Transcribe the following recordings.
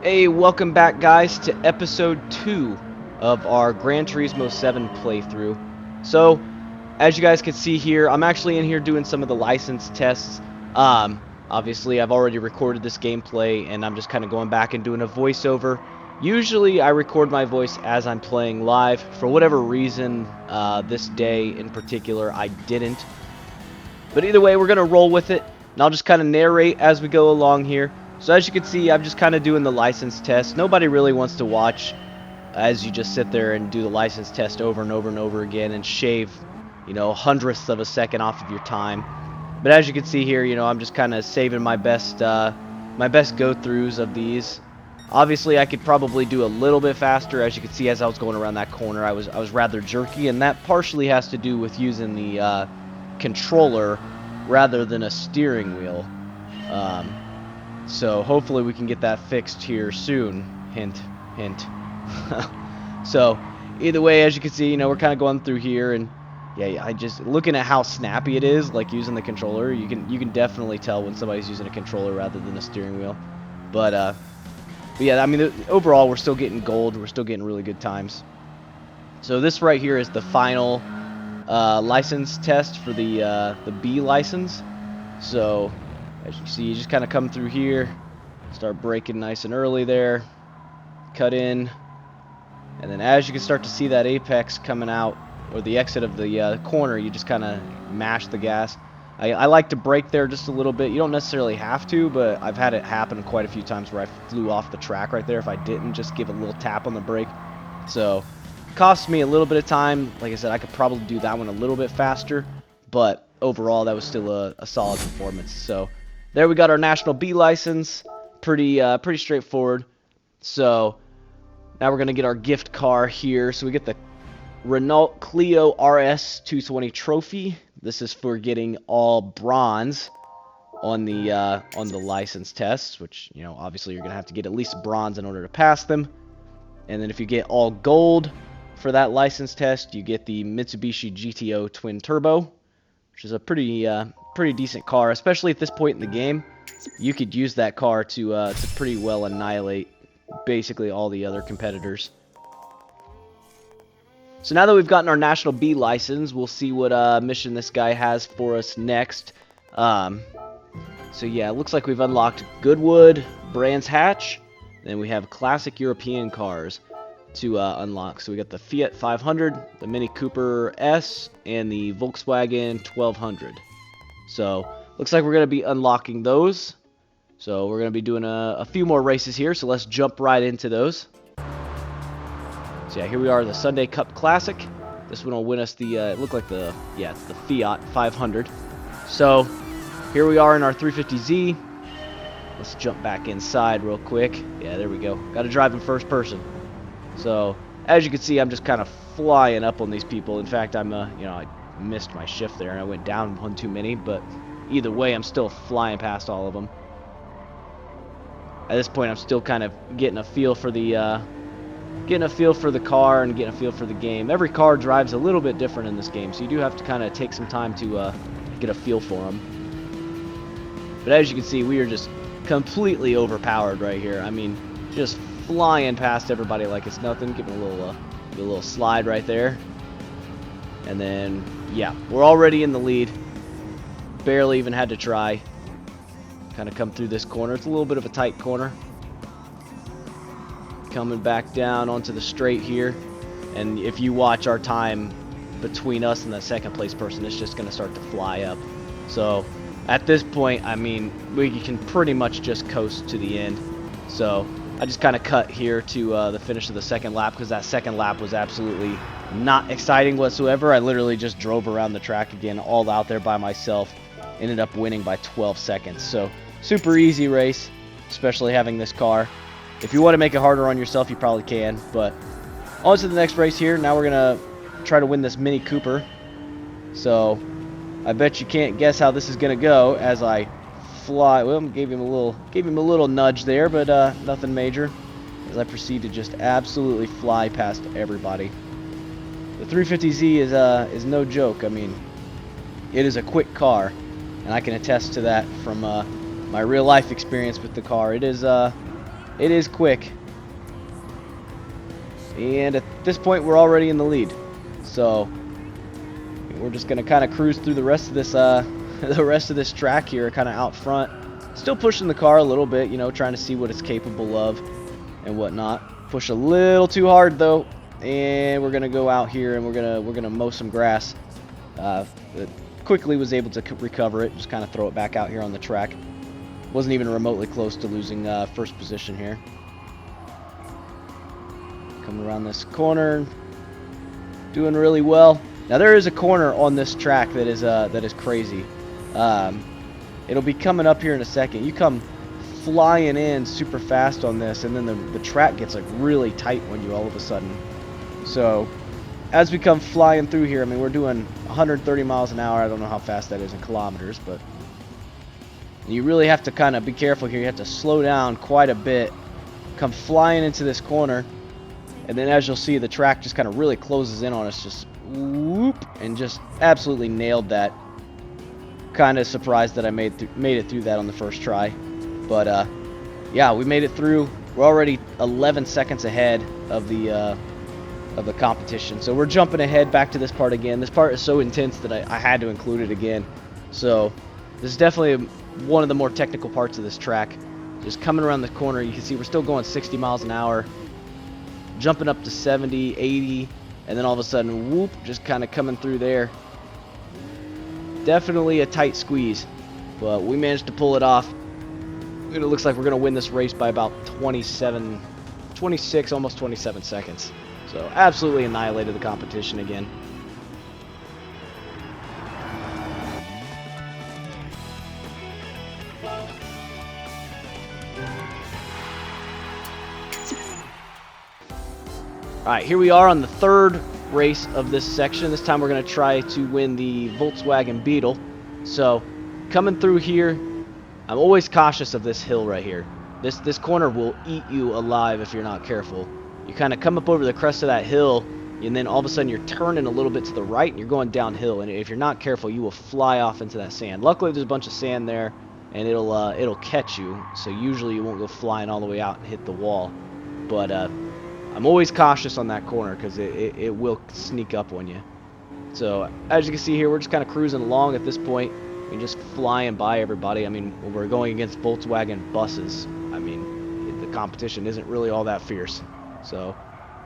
Hey, welcome back, guys, to episode 2 of our Gran Turismo 7 playthrough. So, as you guys can see here, I'm actually in here doing some of the license tests. Obviously, I've already recorded this gameplay, and I'm just kind of going back and doing a voiceover. Usually, I record my voice as I'm playing live. For whatever reason, this day in particular, I didn't. But either way, we're going to roll with it, and I'll just kind of narrate as we go along here. So as you can see, I'm just kind of doing the license test. Nobody really wants to watch as you just sit there and do the license test over and over and over again and shave, hundredths of a second off of your time. But as you can see here, I'm just kind of saving my best go-throughs of these. Obviously, I could probably do a little bit faster. As you can see, as I was going around that corner, I was rather jerky, and that partially has to do with using the controller rather than a steering wheel. So hopefully we can get that fixed here soon. Hint, hint. So either way, as you can see, we're kind of going through here, and yeah, I just looking at how snappy it is, like using the controller. You can definitely tell when somebody's using a controller rather than a steering wheel. But yeah, I mean, overall, we're still getting gold. We're still getting really good times. So this right here is the final license test for the B license. So as you see, you just kind of come through here, start braking nice and early there, cut in, and then as you can start to see that apex coming out, or the exit of the corner, you just kind of mash the gas. I like to brake there just a little bit. You don't necessarily have to, but I've had it happen quite a few times where I flew off the track right there if I didn't just give a little tap on the brake. So cost me a little bit of time. Like I said, I could probably do that one a little bit faster, but overall that was still a solid performance. So there we got our National B license. Pretty straightforward. So now we're gonna get our gift car here. So we get the Renault Clio RS 220 trophy. This is for getting all bronze on the license tests, which obviously you're gonna have to get at least bronze in order to pass them. And then if you get all gold for that license test, you get the Mitsubishi GTO Twin Turbo, which is a pretty decent car, especially at this point in the game. You could use that car to pretty well annihilate basically all the other competitors. So now that we've gotten our National B license, we'll see what mission this guy has for us next. So yeah, it looks like we've unlocked Goodwood, Brands Hatch, then we have classic European cars to unlock. So we got the Fiat 500, the Mini Cooper S, and the Volkswagen 1200. So looks like we're going to be unlocking those. So we're going to be doing a few more races here, so let's jump right into those. So yeah, here we are, the Sunday Cup Classic. This one will win us the, it looked like it's the Fiat 500. So here we are in our 350Z. Let's jump back inside real quick. Yeah, there we go. Got to drive in first person. So as you can see, I'm just kind of flying up on these people. In fact, I missed my shift there and I went down one too many, but either way, I'm still flying past all of them. At this point, I'm still kind of getting a feel for the car and getting a feel for the game. Every car drives a little bit different in this game, so you do have to kind of take some time to get a feel for them. But as you can see, we are just completely overpowered right here. I mean, just flying past everybody like it's nothing. Giving a little slide right there. And then, yeah, we're already in the lead. Barely even had to try. Kind of come through this corner. It's a little bit of a tight corner. Coming back down onto the straight here. And if you watch our time between us and that second place person, it's just going to start to fly up. So at this point, I mean, we can pretty much just coast to the end. So I just kind of cut here to the finish of the second lap because that second lap was absolutely not exciting whatsoever. I literally just drove around the track again, all out there by myself. Ended up winning by 12 seconds. So super easy race, especially having this car. If you want to make it harder on yourself, you probably can. But on to the next race here. Now we're going to try to win this Mini Cooper. So I bet you can't guess how this is going to go as I fly. Well, gave him a little nudge there, but nothing major. As I proceed to just absolutely fly past everybody. The 350Z is no joke. I mean, it is a quick car, and I can attest to that from my real life experience with the car. It is It is quick. And at this point, we're already in the lead. So we're just gonna kind of cruise through the rest of this the rest of this track here, kind of out front. Still pushing the car a little bit, you know, trying to see what it's capable of and whatnot. Push a little too hard though, and we're gonna go out here and we're gonna mow some grass. Quickly was able to recover it, just kind of throw it back out here on the track. Wasn't even remotely close to losing first position here. Coming around this corner, doing really well. Now there is a corner on this track that is crazy. It'll be coming up here in a second. You come flying in super fast on this, and then the track gets like really tight on you all of a sudden. So as we come flying through here, I mean, we're doing 130 miles an hour. I don't know how fast that is in kilometers, but you really have to kind of be careful here. You have to slow down quite a bit. Come flying into this corner, and then as you'll see, the track just kind of really closes in on us, just whoop, and just absolutely nailed that. Kind of surprised that I made it through that on the first try, but yeah, we made it through. We're already 11 seconds ahead of the competition, so we're jumping ahead back to this part again. This part is so intense that I had to include it again. So this is definitely one of the more technical parts of this track. Just coming around the corner, you can see we're still going 60 miles an hour, jumping up to 70, 80, and then all of a sudden, whoop, just kind of coming through there. Definitely a tight squeeze, but we managed to pull it off. It looks like we're going to win this race by about 26, almost 27 seconds. So absolutely annihilated the competition again. Alright, here we are on the third race of this section. This time we're going to try to win the Volkswagen Beetle. So coming through here, I'm always cautious of this hill right here. This corner will eat you alive if you're not careful. You kind of come up over the crest of that hill, and then all of a sudden you're turning a little bit to the right and you're going downhill, and if you're not careful, you will fly off into that sand. Luckily there's a bunch of sand there, and it'll catch you, so usually you won't go flying all the way out and hit the wall. But I'm always cautious on that corner because it will sneak up on you. So as you can see here, we're just kind of cruising along at this point. I mean, just flying by everybody. I mean, we're going against Volkswagen buses. I mean, the competition isn't really all that fierce. So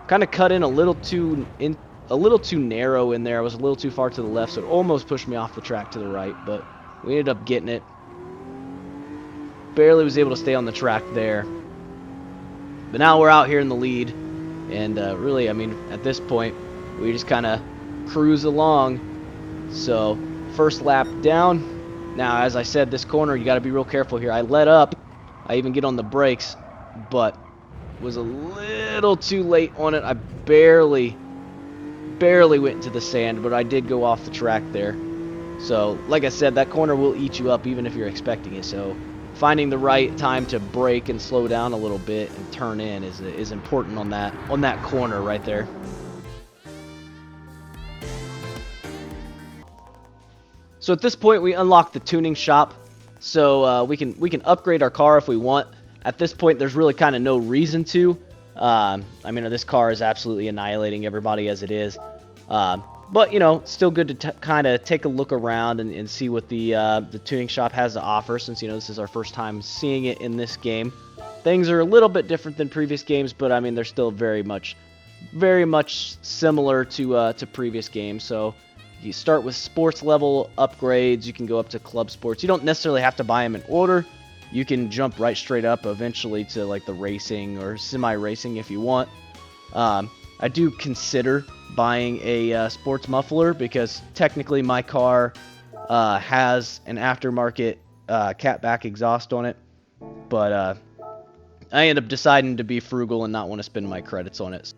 kind of cut in a little too narrow in there. I was a little too far to the left, so it almost pushed me off the track to the right, but we ended up getting it. Barely was able to stay on the track there. But now we're out here in the lead, and really, I mean, at this point, we just kind of cruise along. So first lap down. Now, as I said, this corner, you got to be real careful here. I let up. I even get on the brakes, but was a little too late on it. I barely went into the sand, but I did go off the track there. So, like I said, that corner will eat you up even if you're expecting it. So, finding the right time to brake and slow down a little bit and turn in is important on that corner right there. So at this point, we unlock the tuning shop, so we can upgrade our car if we want. At this point, there's really kind of no reason to. I mean, this car is absolutely annihilating everybody as it is. But, you know, still good to kind of take a look around and see what the tuning shop has to offer, since, you know, this is our first time seeing it in this game. Things are a little bit different than previous games, but, I mean, they're still very much similar to previous games. So you start with sports level upgrades. You can go up to club sports. You don't necessarily have to buy them in order. You can jump right straight up eventually to like the racing or semi-racing if you want. I do consider buying a sports muffler because technically my car has an aftermarket catback exhaust on it, but I end up deciding to be frugal and not want to spend my credits on it.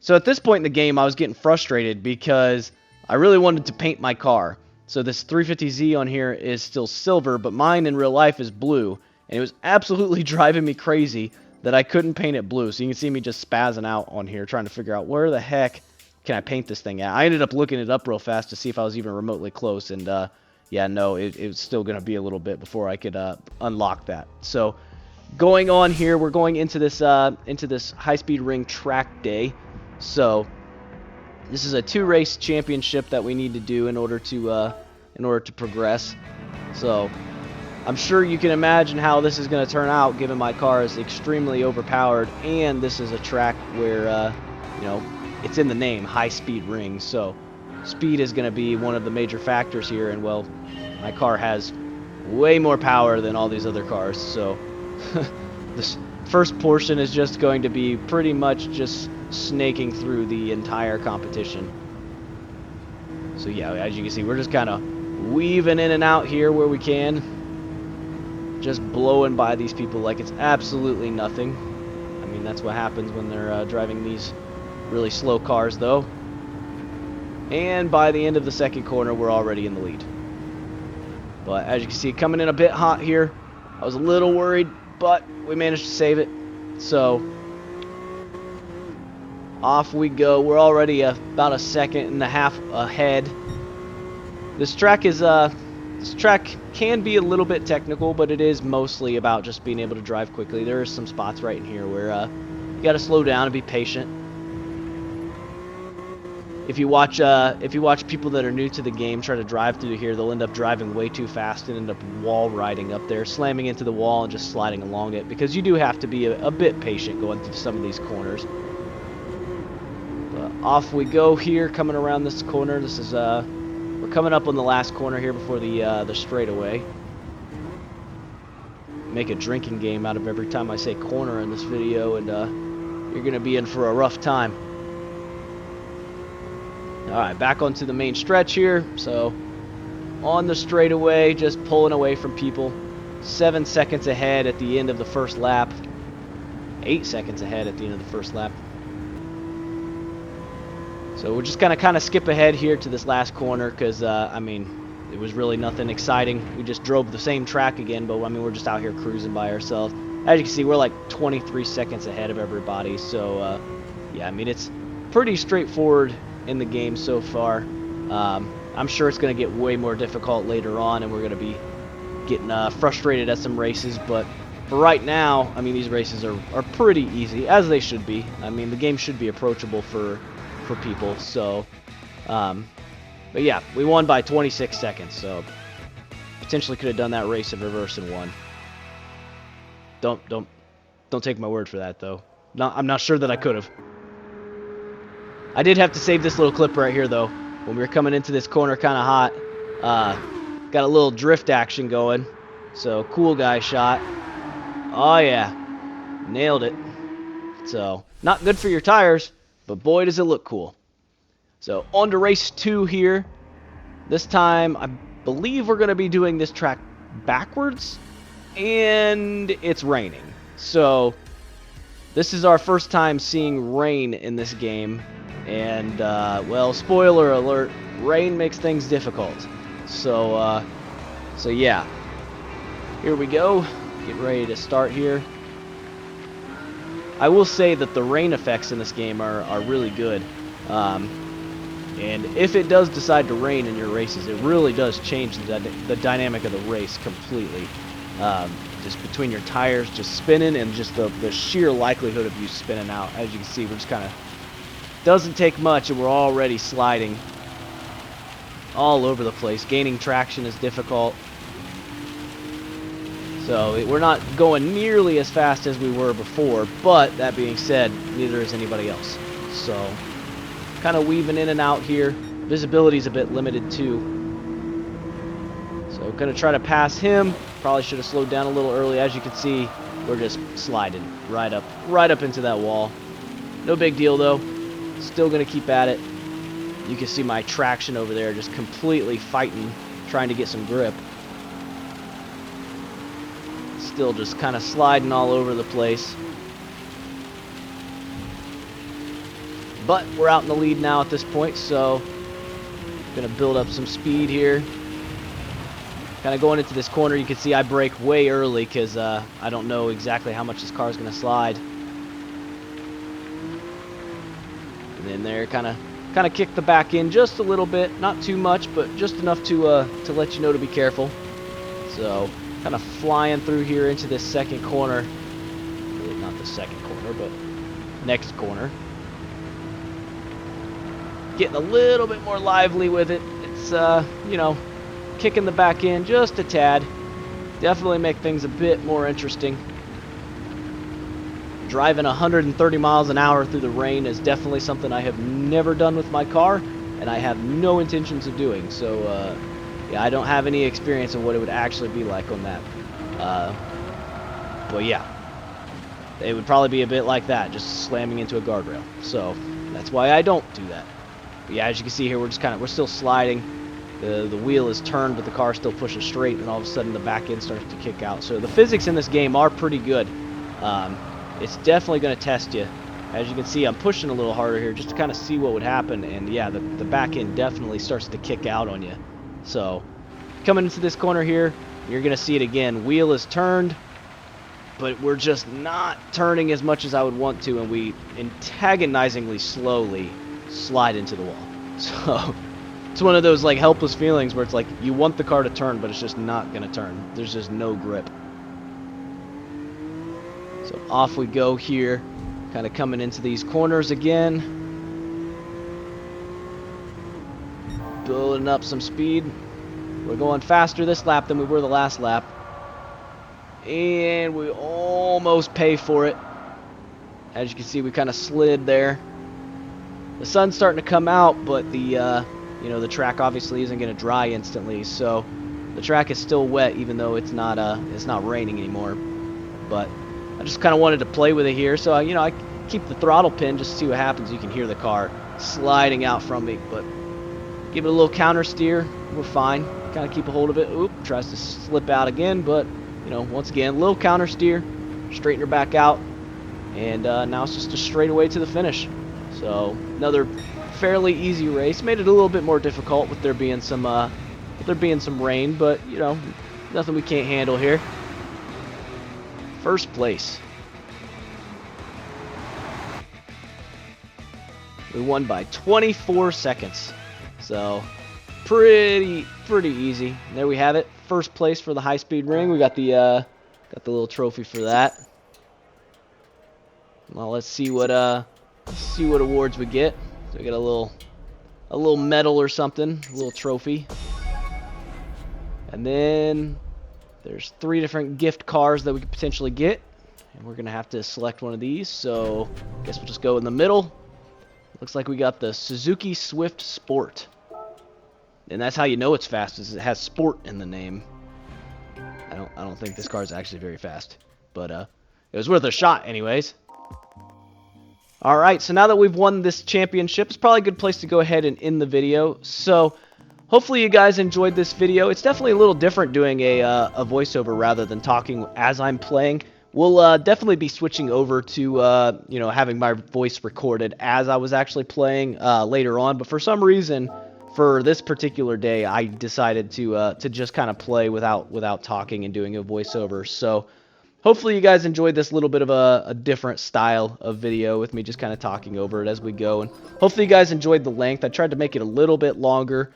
So at this point in the game, I was getting frustrated because I really wanted to paint my car. So this 350Z on here is still silver, but mine in real life is blue. And it was absolutely driving me crazy that I couldn't paint it blue. So you can see me just spazzing out on here, trying to figure out where the heck can I paint this thing at. I ended up looking it up real fast to see if I was even remotely close. And yeah, no, it was still going to be a little bit before I could unlock that. So going on here. We're going into this high-speed ring track day. So this is a 2-race championship that we need to do in order to progress. So I'm sure you can imagine how this is going to turn out, given my car is extremely overpowered, and this is a track where you know, it's in the name, high-speed ring. So speed is going to be one of the major factors here, and well, my car has way more power than all these other cars. So this first portion is just going to be pretty much just snaking through the entire competition. So yeah, as you can see, we're just kind of weaving in and out here where we can, just blowing by these people like it's absolutely nothing. I mean, that's what happens when they're driving these really slow cars, though. And by the end of the second corner, we're already in the lead. But as you can see, coming in a bit hot here. I was a little worried, but we managed to save it. So off we go. We're already about a second and a half ahead. This track can be a little bit technical, but it is mostly about just being able to drive quickly. There are some spots right in here where you got to slow down and be patient. If you watch people that are new to the game try to drive through here, they'll end up driving way too fast and end up wall riding up there, slamming into the wall and just sliding along it, because you do have to be a bit patient going through some of these corners. But off we go here, coming around this corner. This is we're coming up on the last corner here before the straightaway. Make a drinking game out of every time I say corner in this video, and you're gonna be in for a rough time. Alright, back onto the main stretch here. So on the straightaway, just pulling away from people. 7 seconds ahead at the end of the first lap. 8 seconds ahead at the end of the first lap. So we're just gonna kind of skip ahead here to this last corner, because I mean, it was really nothing exciting. We just drove the same track again, but I mean, we're just out here cruising by ourselves. As you can see, we're like 23 seconds ahead of everybody. So yeah, I mean, it's pretty straightforward in the game so far. I'm sure it's going to get way more difficult later on, and we're going to be getting frustrated at some races, but for right now, I mean, these races are pretty easy, as they should be. I mean, the game should be approachable for people. So but yeah, we won by 26 seconds, so potentially could have done that race in reverse and won. Don't take my word for that, though. I'm not sure that I could have. I did have to save this little clip right here, though. When we were coming into this corner kind of hot, got a little drift action going. So, cool guy shot. Oh, yeah. Nailed it. So, not good for your tires, but boy, does it look cool. So, on to race 2 here. This time, I believe we're going to be doing this track backwards, and it's raining. So, this is our first time seeing rain in this game. And, well, spoiler alert, rain makes things difficult. So, so yeah. Here we go. Get ready to start here. I will say that the rain effects in this game are really good. And if it does decide to rain in your races, it really does change the dynamic of the race completely. Just between your tires just spinning and just the sheer likelihood of you spinning out. As you can see, we're just kind of... doesn't take much, and we're already sliding all over the place. Gaining traction is difficult. So we're not going nearly as fast as we were before, but that being said, neither is anybody else. So kind of weaving in and out here. Visibility is a bit limited too. So going to try to pass him. Probably should have slowed down a little early. As you can see, we're just sliding right up into that wall. No big deal though. Still going to keep at it. You can see my traction over there just completely fighting, trying to get some grip. Still just kind of sliding all over the place. But we're out in the lead now at this point, so going to build up some speed here. Kind of going into this corner, you can see I brake way early because I don't know exactly how much this car is going to slide. And then there, kind of kick the back in just a little bit, not too much, but just enough to let you know to be careful. So Kind of flying through here into this second corner. Really not the second corner, but next corner. Getting a little bit more lively with it. It's, you know, kicking the back end just a tad. Definitely make things a bit more interesting. Driving 130 miles an hour through the rain is definitely something I have never done with my car, and I have no intentions of doing. So, yeah, I don't have any experience of what it would actually be like on that. But yeah, it would probably be a bit like that, just slamming into a guardrail. So that's why I don't do that. But yeah, as you can see here, we're still sliding. The wheel is turned, but the car's still pushing straight, and all of a sudden the back end starts to kick out. So the physics in this game are pretty good. It's definitely going to test you. As you can see, I'm pushing a little harder here just to kind of see what would happen, and yeah, the back end definitely starts to kick out on you. So coming into this corner here, you're going to see it again. Wheel is turned, but we're just not turning as much as I would want to, and we antagonizingly slowly slide into the wall. So it's one of those like helpless feelings where it's like you want the car to turn, but it's just not going to turn. There's just no grip. So off we go here, kind of coming into these corners again. Building up some speed. We're going faster this lap than we were the last lap. And we almost pay for it. As you can see, we kind of slid there. The sun's starting to come out, but the you know, the track obviously isn't going to dry instantly, so the track is still wet even though it's not raining anymore. But I just kind of wanted to play with it here, so you know, I keep the throttle pin just to see what happens. You can hear the car sliding out from me, but give it a little counter steer. We're fine. Kind of keep a hold of it. Oop, tries to slip out again, but you know, once again, a little counter steer, straighten her back out, and now it's just a straightaway to the finish. So another fairly easy race. Made it a little bit more difficult with there being some rain, but you know, nothing we can't handle here. First place. We won by 24 seconds. So pretty easy. And there we have it. First place for the high-speed ring. We got the little trophy for that. Well, let's see what awards we get. So we get a little medal or something, a little trophy. And then there's 3 different gift cards that we could potentially get, and we're gonna have to select one of these. So I guess we'll just go in the middle. Looks like we got the Suzuki Swift Sport, and that's how you know it's fast, is it has sport in the name. I don't think this car is actually very fast, but it was worth a shot anyways. Alright, so now that we've won this championship, it's probably a good place to go ahead and end the video. So hopefully you guys enjoyed this video. It's definitely a little different doing a voiceover rather than talking as I'm playing. We'll definitely be switching over to you know, having my voice recorded as I was actually playing later on. But for some reason, for this particular day, I decided to just kind of play without talking and doing a voiceover. So hopefully you guys enjoyed this little bit of a different style of video with me just kind of talking over it as we go. And hopefully you guys enjoyed the length. I tried to make it a little bit longer.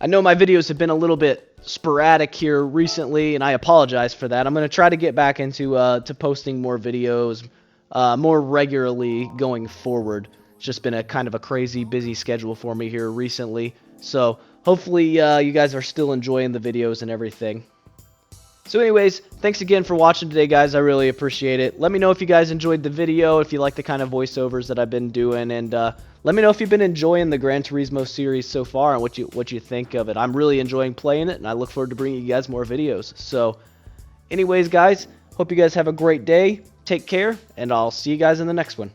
I know my videos have been a little bit sporadic here recently, and I apologize for that. I'm going to try to get back into to posting more videos more regularly going forward. It's just been a kind of a crazy busy schedule for me here recently. So hopefully you guys are still enjoying the videos and everything. So anyways, thanks again for watching today, guys. I really appreciate it. Let me know if you guys enjoyed the video, if you like the kind of voiceovers that I've been doing, and let me know if you've been enjoying the Gran Turismo series so far and what you think of it. I'm really enjoying playing it, and I look forward to bringing you guys more videos. So anyways, guys, hope you guys have a great day. Take care, and I'll see you guys in the next one.